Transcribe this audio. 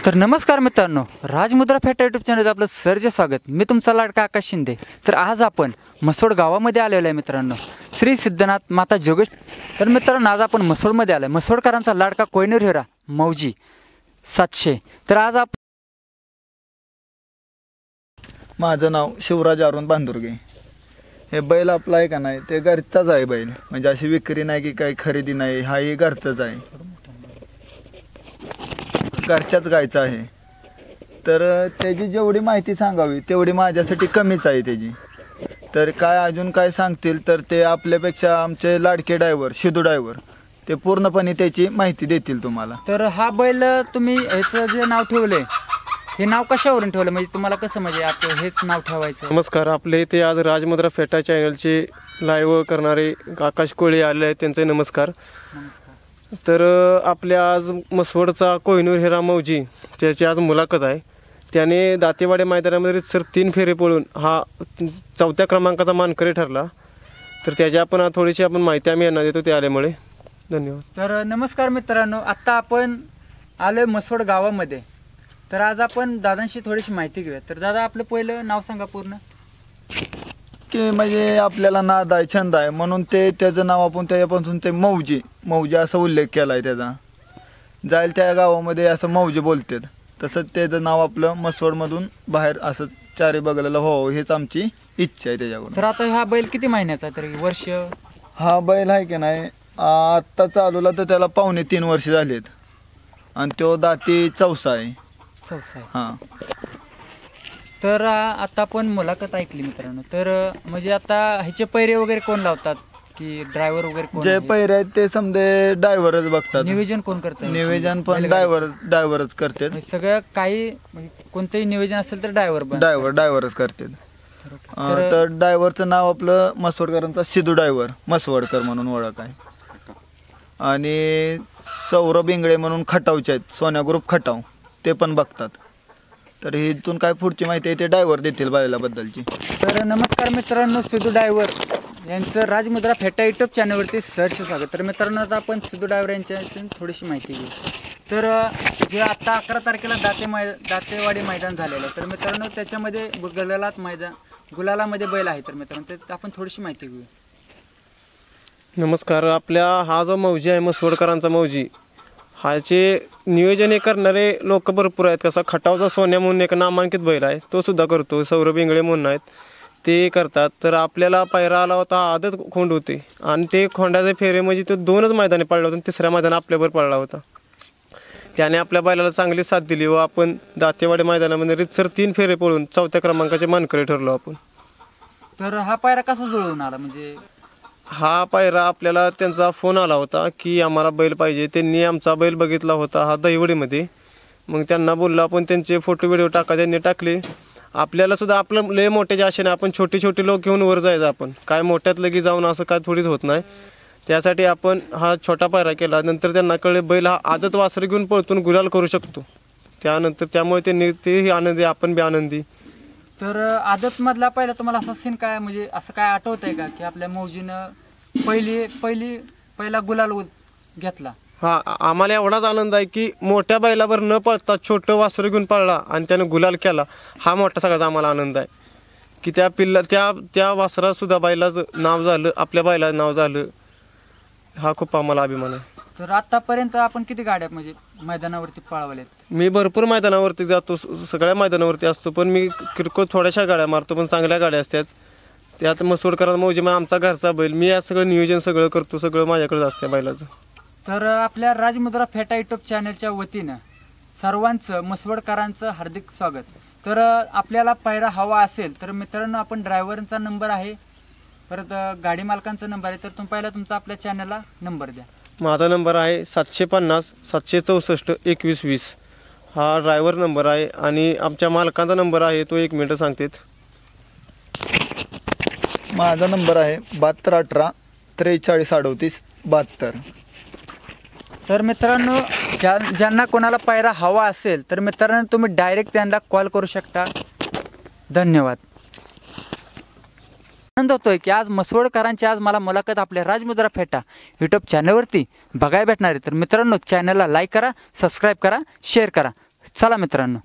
तर नमस्कार मित्रांनो, राजमुद्रा फेटा यूट्यूब चॅनलवर आपलं सर्ज स्वागत। मी तुमचा लाडका आकाश शिंदे। तर आज आपण मसोड गावामध्ये आलेलो आहे मित्रांनो, श्री सिद्धनाथ माता जोगेश। तर मित्रांनो, आज आपण मसोडमध्ये आलो आहे। मसोडकरांचा लाडका कोहिनूर हिरा मौजी 700। तर आज आपण माझं नाव शिवराज अरुण बांदुर्गे। हे बैल आपला आहे का नाही, ते घरचाच आहे बैल, म्हणजे अशी विक्री नाही की काही खरेदी नाही, हाही घरचाच आहे, घरच्याच गायचा आहे। तर त्याची जेवढी माहिती सांगावी तेवढी माझ्यासाठी कमीच आहे त्याची। तर काय अजून काय सांगतील तर ते आपल्यापेक्षा आमचे लाडके ड्रायव्हर शिदू ड्रायव्हर ते पूर्णपणे त्याची माहिती देतील तुम्हाला। तर हा बैल तुम्ही याचं जे नाव ठेवलंय, हे नाव कशावरून ठेवलं, म्हणजे तुम्हाला कसं म्हणजे आपण हेच नाव ठेवायचं? नमस्कार, आपले इथे आज राजमुद्रा फेटा चॅनलचे लाईव्ह करणारे आकाश कोळी आले आहेत, त्यांचे नमस्कार। तर आपल्या आज मसवडचा कोहिनूर हिरा मौजी त्याची आज मुलाखत आहे। त्याने दातेवाडी मैदानामध्ये सर 3 फेरे पळून हा 4थ्या क्रमांकाचा मानकरी ठरला। तर त्याची आपण थोडीशी माहिती आम्ही यांना देतो ते आल्यामुळे। धन्यवाद। तर नमस्कार मित्रांनो, आत्ता आपण आलोय मसवड गावामध्ये। तर आज आपण दादांशी थोडीशी माहिती घेऊया। तर दादा, आपलं पहिलं नाव सांगा पूर्ण। की म्हणजे आपल्याला नाद आहे, छंद आहे, म्हणून ते त्याचं नाव आपण त्याच्यापासून ते मौजी मौजी असा उल्लेख केला आहे त्याचा। जाईल त्या गावामध्ये असं मौजी बोलतात, तसंच त्याचं नाव आपलं मसवडमधून बाहेर असं चारी बघायला हो, हेच आमची इच्छा आहे त्याच्याकडून। तर आता हा बैल किती महिन्याचा, तरी वर्ष? हा बैल आहे की नाही, आत्ता चालूला तर त्याला 2.5-3 वर्ष झालेत, आणि तो दाती चौसा आहे। हां। तर आता आपण मुलाखत ऐकली मित्रांनो। तर म्हणजे आता ह्याचे पैरे वगैरे कोण लावतात, की ड्रायव्हर वगैरे कोण? जे पैरे आहेत ते समजे ड्रायव्हरच बघतात। नियोजन कोण करतात? नियोजन पण ड्रायव्हरच करतात। सगळं काही म्हणजे कोणतेही नियोजन असेल तर ड्रायव्हरच करतात। तर ड्रायव्हरचं नाव आपलं मसवडकरांचा सिद्धू ड्रायव्हर मसवडकर म्हणून ओळख आहे, आणि सौरभ इंगळे म्हणून खटावचे आहेत, सोन्या ग्रुप खटाव, ते पण बघतात। तर इथून काय पुढची माहिती आहे ते ड्रायव्हर देतील बैलाबद्दलची। तर नमस्कार मित्रांनो, सिद्धू ड्रायव्हर यांचं राजमुद्रा फेटा यूट्यूब चॅनलवरती सर्च स्वागत। तर मित्रांनो, आता आपण सिद्धू ड्रायव्हर यांच्यापासून थोडीशी माहिती घेऊ। तर जे आता 11 तारखेला दातेवाडी मैदान झालेलं आहे, तर मित्रांनो त्याच्यामध्ये गुलालामध्ये बैल आहे। तर मित्रांनो ते आपण थोडीशी माहिती घेऊ। नमस्कार, आपल्या हा जो मौजी आहे मसवडकरांचा मौजी, ह्याचे नियोजन हे करणारे लोक भरपूर आहेत। कसा खटावचा सोन्या म्हणून एक नामांकित बैल आहे, तो सुद्धा करतो। सौरभ इंगळे म्हणून आहेत, ते करतात। तर आपल्याला पायरा आला होता, आदत खोंड होते, आणि ते खोंडाचे फेरे म्हणजे तो 2च मैदानी पडला होता, आणि 3ऱ्या मैदान आपल्याबरोबर पडला होता। त्याने आपल्या बैलाला चांगली साथ दिली, व आपण दातेवाडी मैदानामध्ये रितसर 3 फेरे पळून 4थ्या क्रमांकाचे मानकरी ठरलो आपण। तर हा पायरा कसा जुळवून आला? म्हणजे हा पायरा आपल्याला त्यांचा फोन आला होता की आम्हाला बैल पाहिजे। त्यांनी आमचा बैल बघितला होता हा दहिवडीमध्ये, मग त्यांना बोललो आपण, त्यांचे फोटो व्हिडिओ टाका, त्यांनी टाकले। आपल्याला सुद्धा आपलं लय मोठ्याच्या आशेने आपण छोटे लोक घेऊन वर जायचं, आपण काय मोठ्यात लगी जाऊन असं काय थोडीच होत नाही। त्यासाठी आपण हा छोटा पायरा केला। नंतर त्यांना कळले बैल हा आदत वासर घेऊन पळतून गुलाल करू शकतो, त्यानंतर त्यामुळे त्यांनी तेही आनंदी, आपण बी आनंदी। तर आदतमधला पहिला तुम्हाला असा सीन काय, म्हणजे असं काय आठवत आहे का की आपल्या मौजीनं पहिला गुलाल घेतला? हा, आम्हाला एवढाच आनंद आहे की मोठ्या बैलावर न पळता छोटं वासर घेऊन पळला आणि त्यानं गुलाल केला, हा मोठा सगळ्यात आम्हाला आनंद आहे। की त्या वासरासुद्धा बैलाचं नाव झालं, आपल्या बैलाचं नाव झालं, हा खूप आम्हाला अभिमान आहे। तर आतापर्यंत आपण किती गाड्या म्हणजे मैदानावरती पळवल्यात? मी भरपूर मैदानावरती जातो, सगळ्या मैदानावरती असतो, पण मी किरकोळ थोड्याशा गाड्या मारतो, पण चांगल्या गाड्या असतात। त्यात मसवडकरांचा मौजी मग आमचा घरचा बैल, मी या सगळं नियोजन सगळं करतो, सगळं माझ्याकडे असतं बैलाचं। तर आपल्या राजमुद्रा फेटा यूट्यूब चॅनलच्या वतीनं सर्वांचं मसवडकरांचं हार्दिक स्वागत। तर आपल्याला पायरा हवा असेल तर मित्रांनो, आपण ड्रायव्हरचा नंबर आहे, परत गाडी मालकांचा नंबर आहे, तर तुम्ही पहिला तुमचा आपल्या चॅनलला नंबर द्या। माझा नंबर आहे 750 764 2120, हा ड्रायव्हर नंबर आहे, आणि आमच्या मालकांचा नंबर आहे तो 1 मिनिट सांगतात। माझा नंबर आहे 7218 43 38 72। तर मित्रांनो, ज्यांना कोणाला पायरा हवा असेल तर मित्रांनो तुम्ही डायरेक्ट त्यांना कॉल करू शकता। धन्यवाद। आनंद होतोय की आज मसवडकरांची आज मला मुलाखत आपल्या राजमुद्रा फेटा यूट्यूब चॅनलवरती बघायला भेटणार आहे। तर मित्रांनो, चॅनलला लाईक करा, सबस्क्राईब करा, शेअर करा। चला मित्रांनो.